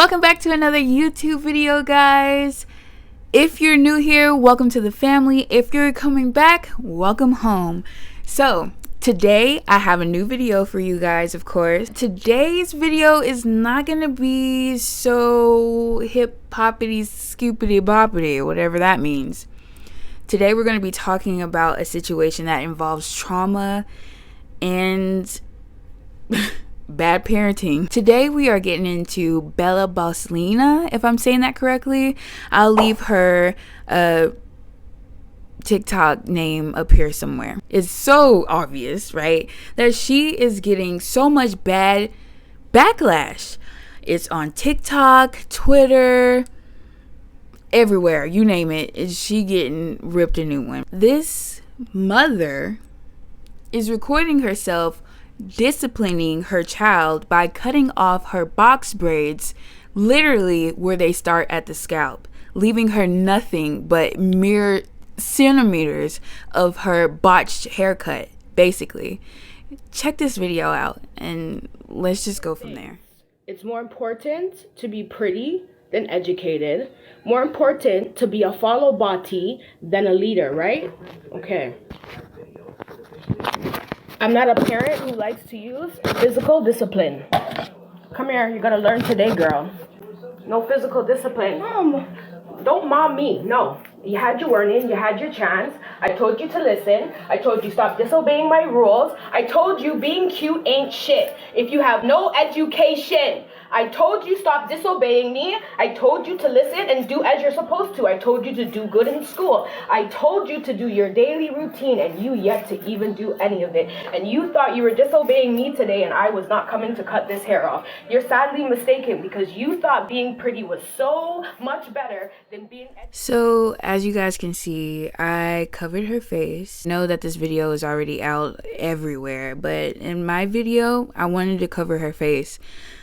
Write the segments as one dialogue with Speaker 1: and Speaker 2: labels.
Speaker 1: Welcome back to another YouTube video, guys. If you're new here, welcome to the family. If you're coming back, welcome home. So today I have a new video for you guys, of course. Today's video is not gonna be so hip-hoppity, scoopity boppity, whatever that means. Today we're gonna be talking about a situation that involves trauma and bad parenting. Today we are getting into Bella Boslina, if I'm saying that correctly. I'll leave her TikTok name up here somewhere. It's so obvious, right, that she is getting so much bad backlash. It's on TikTok, Twitter, everywhere, you name it. Is she getting ripped a new one? This mother is recording herself disciplining her child by cutting off her box braids literally where they start at the scalp, leaving her nothing but mere centimeters of her botched haircut, basically. Check this video out and let's just go from there.
Speaker 2: It's more important to be pretty than educated. More important to be a follow body than a leader, right? Okay. I'm not a parent who likes to use physical discipline. Come here, you gotta learn today, girl. No physical discipline. Mom, don't mom me, no. You had your warning, you had your chance. I told you to listen. I told you stop disobeying my rules. I told you being cute ain't shit if you have no education. I told you stop disobeying me. I told you to listen and do as you're supposed to. I told you to do good in school. I told you to do your daily routine and you yet to even do any of it. And you thought you were disobeying me today and I was not coming to cut this hair off. You're sadly mistaken because you thought being pretty was so much better than being...
Speaker 1: So as you guys can see, I covered her face. I know that this video is already out everywhere, but in my video, I wanted to cover her face.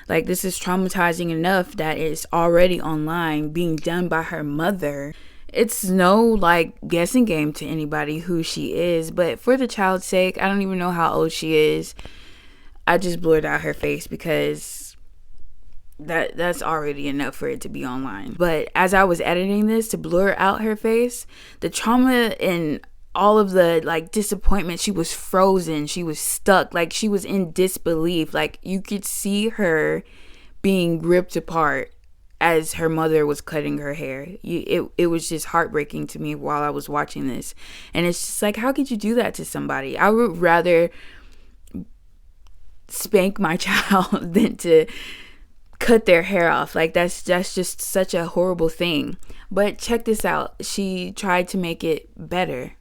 Speaker 1: Like, this is traumatizing enough that it's already online being done by her mother. It's no, like, guessing game to anybody who she is. But for the child's sake, I don't even know how old she is. I just blurred out her face because that's already enough for it to be online. But as I was editing this to blur out her face, the trauma and all of the like disappointment, she was frozen, she was stuck, like she was in disbelief. Like you could see her being ripped apart as her mother was cutting her hair. It was just heartbreaking to me while I was watching this. And it's just like, how could you do that to somebody? I would rather spank my child than to cut their hair off. Like that's just such a horrible thing. But check this out, she tried to make it better.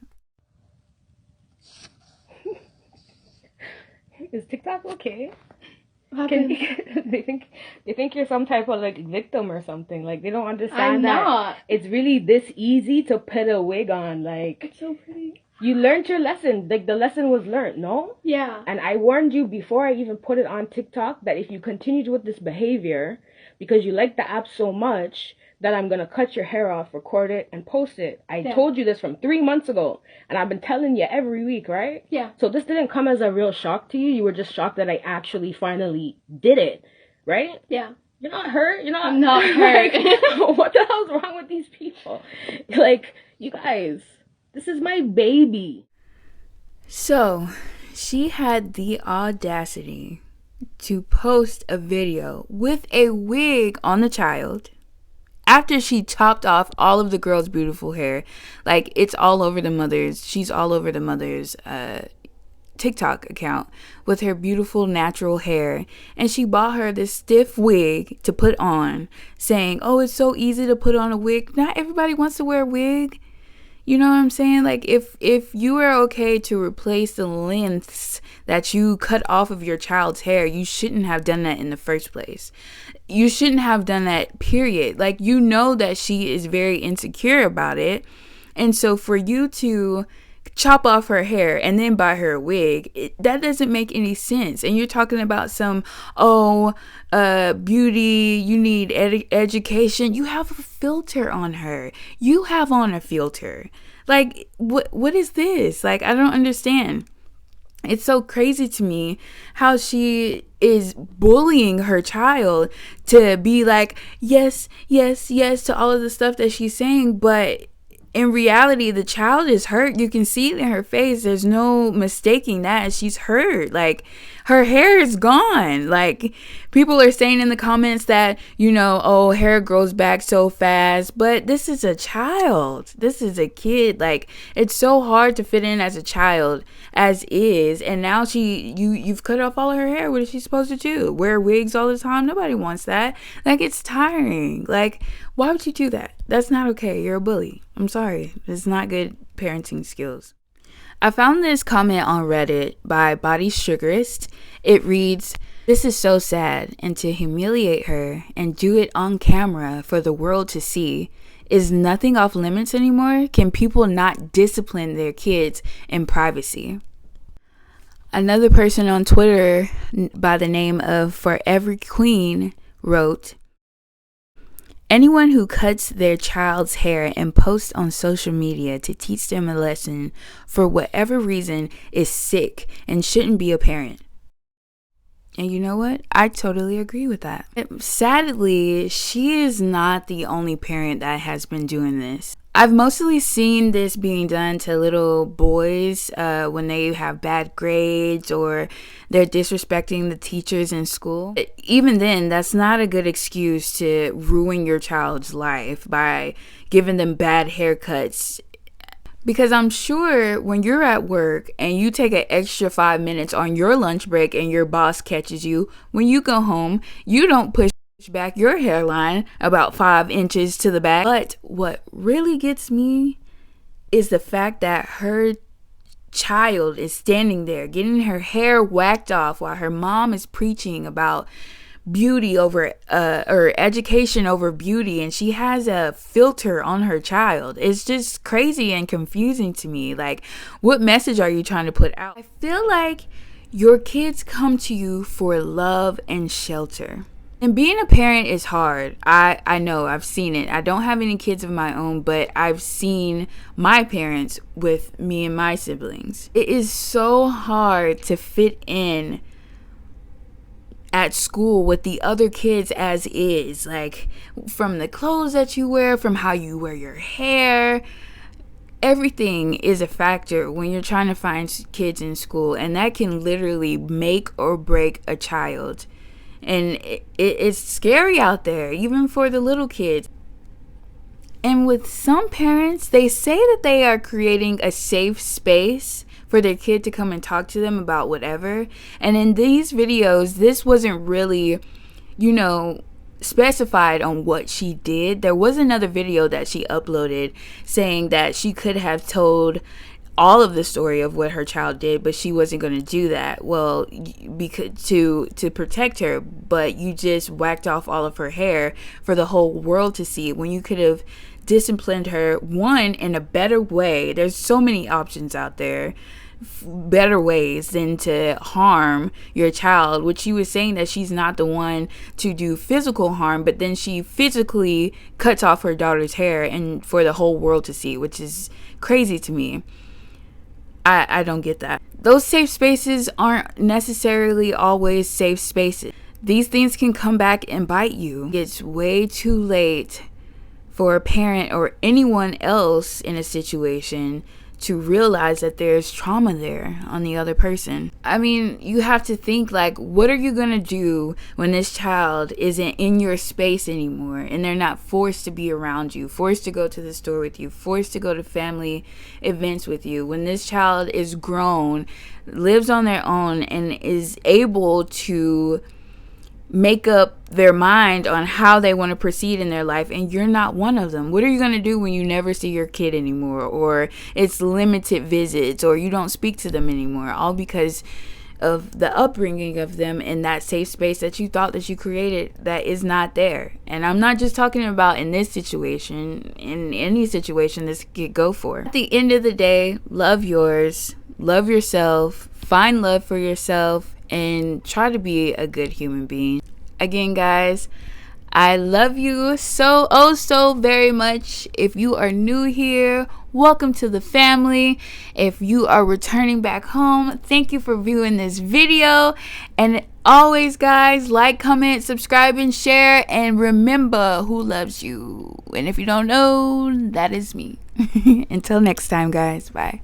Speaker 2: Is TikTok okay? They think you're some type of like victim or something. Like they don't understand that it's really this easy to put a wig on. Like
Speaker 3: it's so pretty.
Speaker 2: You learned your lesson. Like the lesson was learned, no?
Speaker 3: Yeah.
Speaker 2: And I warned you before I even put it on TikTok that if you continued with this behavior, because you like the app so much, that I'm gonna cut your hair off, record it, and post it. I told you this from 3 months ago, and I've been telling you every week, right?
Speaker 3: Yeah.
Speaker 2: So this didn't come as a real shock to you. You were just shocked that I actually finally did it, right?
Speaker 3: Yeah.
Speaker 2: You're not hurt. You're not.
Speaker 3: I'm not hurt.
Speaker 2: Like, what the hell's wrong with these people? Like, you guys, this is my baby.
Speaker 1: So, she had the audacity to post a video with a wig on the child after she chopped off all of the girl's beautiful hair. Like, it's all over the mother's, she's all over the mother's TikTok account with her beautiful natural hair. And she bought her this stiff wig to put on, saying, oh, it's so easy to put on a wig. Not everybody wants to wear a wig. You know what I'm saying? Like, if you are okay to replace the lengths that you cut off of your child's hair, you shouldn't have done that in the first place. You shouldn't have done that, period. Like, you know that she is very insecure about it. And so for you to chop off her hair and then buy her a wig, that doesn't make any sense. And you're talking about some beauty, you need education. You have a filter on her. You have on a filter. Like, what is this? Like, I don't understand. It's so crazy to me how she is bullying her child to be like, yes, yes, yes to all of the stuff that she's saying. But in reality, the child is hurt. You can see it in her face. There's no mistaking that. She's hurt. Like, her hair is gone. Like, people are saying in the comments that, you know, oh, hair grows back so fast. But this is a child. This is a kid. Like, it's so hard to fit in as a child as is. And now you've cut off all of her hair. What is she supposed to do? Wear wigs all the time? Nobody wants that. Like, it's tiring. Like, why would you do that? That's not okay. You're a bully. I'm sorry. It's not good parenting skills. I found this comment on Reddit by Body Sugarist. It reads, "This is so sad, and to humiliate her and do it on camera for the world to see. Is nothing off limits anymore? Can people not discipline their kids in privacy?" Another person on Twitter by the name of For Every Queen wrote, "Anyone who cuts their child's hair and posts on social media to teach them a lesson for whatever reason is sick and shouldn't be a parent." And you know what? I totally agree with that. Sadly, she is not the only parent that has been doing this. I've mostly seen this being done to little boys when they have bad grades or they're disrespecting the teachers in school. Even then, that's not a good excuse to ruin your child's life by giving them bad haircuts. Because I'm sure when you're at work and you take an extra 5 minutes on your lunch break and your boss catches you, when you go home, you don't push back your hairline about 5 inches to the back. But what really gets me is the fact that her child is standing there getting her hair whacked off while her mom is preaching about beauty over or education over beauty, and she has a filter on her child. It's just crazy and confusing to me. Like, what message are you trying to put out? I feel like your kids come to you for love and shelter. And being a parent is hard. I know, I've seen it. I don't have any kids of my own, but I've seen my parents with me and my siblings. It is so hard to fit in at school with the other kids as is. Like, from the clothes that you wear, from how you wear your hair, everything is a factor when you're trying to find kids in school. And that can literally make or break a child. And it's scary out there, even for the little kids. And with some parents, they say that they are creating a safe space for their kid to come and talk to them about whatever. And in these videos, this wasn't really, specified on what she did. There was another video that she uploaded saying that she could have told all of the story of what her child did, but she wasn't going to do that. Well, because to protect her, but you just whacked off all of her hair for the whole world to see, when you could have disciplined her, one, in a better way. There's so many options out there, better ways than to harm your child, which she was saying that she's not the one to do physical harm, but then she physically cuts off her daughter's hair and for the whole world to see, which is crazy to me. I don't get that. Those safe spaces aren't necessarily always safe spaces. These things can come back and bite you. It's way too late for a parent or anyone else in a situation to realize that there's trauma there on the other person. I mean, you have to think, like, what are you gonna do when this child isn't in your space anymore and they're not forced to be around you, forced to go to the store with you, forced to go to family events with you? When this child is grown, lives on their own, and is able to make up their mind on how they want to proceed in their life, and you're not one of them. What are you going to do when you never see your kid anymore, or it's limited visits, or you don't speak to them anymore, all because of the upbringing of them in that safe space that you thought that you created that is not there? And I'm not just talking about in this situation. In any situation this could go for. At the end of the day, love yours, love yourself, find love for yourself, and try to be a good human being. Again, guys, I love you so, oh, so very much. If you are new here, welcome to the family. If you are returning back home, thank you for viewing this video. And always, guys, like, comment, subscribe, and share. And remember who loves you. And if you don't know, that is me. Until next time, guys. Bye.